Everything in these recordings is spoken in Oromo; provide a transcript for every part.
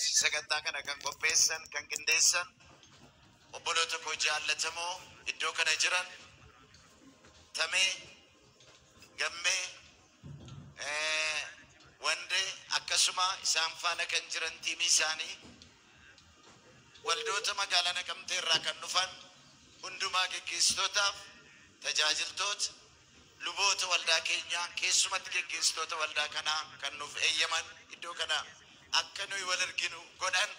sagantaa kana kan qopheessan kan qindeessan obboloota koo jaallatamoo iddoo kana jiran tamee gammee wande akkasuma isaan faana kan jiran tiimii isaanii waldoota magaalaa Naqamtee irraa kan dhufan hundumaa geggeessitootaaf tajaajiltoota luboota waldaa keenyaa keessumatti geggeessitoota waldaa kanaa kan nuuf eeyyaman iddoo kana akka nuyi wal arginu godhan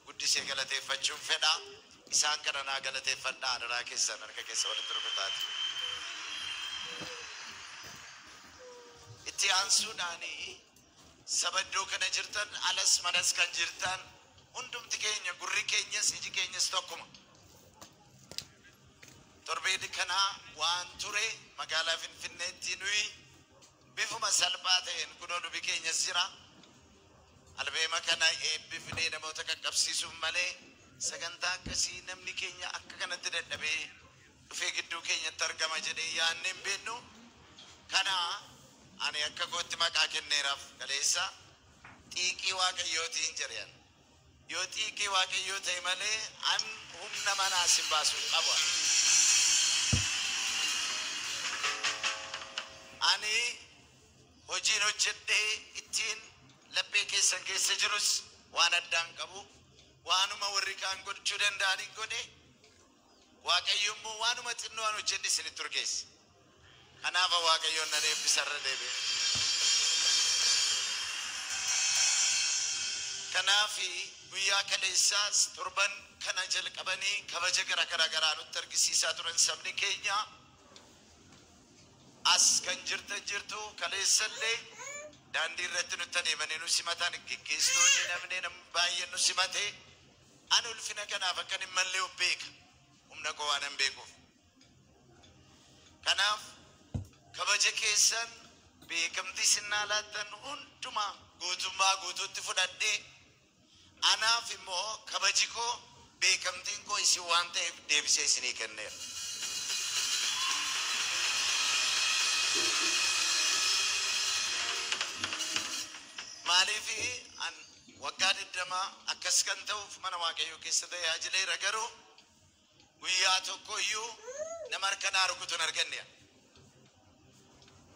guddisee galateeffachuun fedha isaan kana naa galateeffadhaa adaraa keessan harka keessa walitti rukutaati. Itti aansuudhaani saba iddoo kana jirtan alas manas kan jirtan hundumti keenya gurri keenyas iji keenyas tokkuma. Torbeedi kana waan ture magaalaa Finfinneetti nuyi bifuma salphaa ta'een kunoo nubi keenyas jira. Albeema kana eebbifnee namoota qaqqabsiisuun malee sagantaa akkasii namni keenya akka kanatti dadhabee dhufee gidduu keenyatti argama jedhee yaadnee hin beeknu. Kana ani akka gootti maqaa kenneeraaf galeessa xiiqii waaqayyootiin jedhan. Yoo xiiqii waaqayyoo ta'e malee an humna manaas hin baasuu qabu. Ani hojiin hojjedhee ittiin laphee keessan keessa jirus waan addaan qabu waanuma warri kaan gochuu danda'anii godhe waaqayyo immoo waanuma xinnoo waan hojjedhe isinitti turgeesse. Kanaaf waaqayyoon na eebbisarra deebi'e. Kanaaf guyyaa kaleessaas torban kana jalqabanii kabaja garaa nutti argisiisaa turan sabni keenya as kan jirtu kaleessallee daandii irratti nutti adeemanii nu simatan geggeessitoonni namni baay'een nu simate ani ulfina kanaaf akkan hin mallee of beeka humna koo waan hin beekuuf. Kanaaf kabaja keessan beekamtii sinnaa laattan hundumaa guutummaa guutuutti fudhadhee anaaf immoo kabaji koo beekamtiin koo isin waan ta'eef deebisee isinii kenneera. Maaliif an waggaa 20 akkas kan ta'uuf mana waaqayyoo keessa tajaajileera garuu guyyaa tokko iyyuu nama harkanaa rukutuun arganne.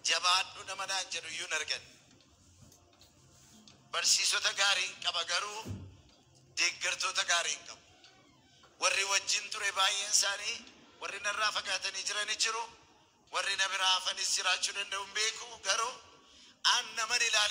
Jabaadhu nama naan jedhu iyyuu hin arganne. Barsiisota gaarii qaba garuu deeggartoota gaarii hin qabu. Warri wajjin ture baay'een isaanii warri narraa fagaatanii jiranii jiru. Warri na biraa hafanis jiraachuu danda'u hin beeku garuu an naman ilaale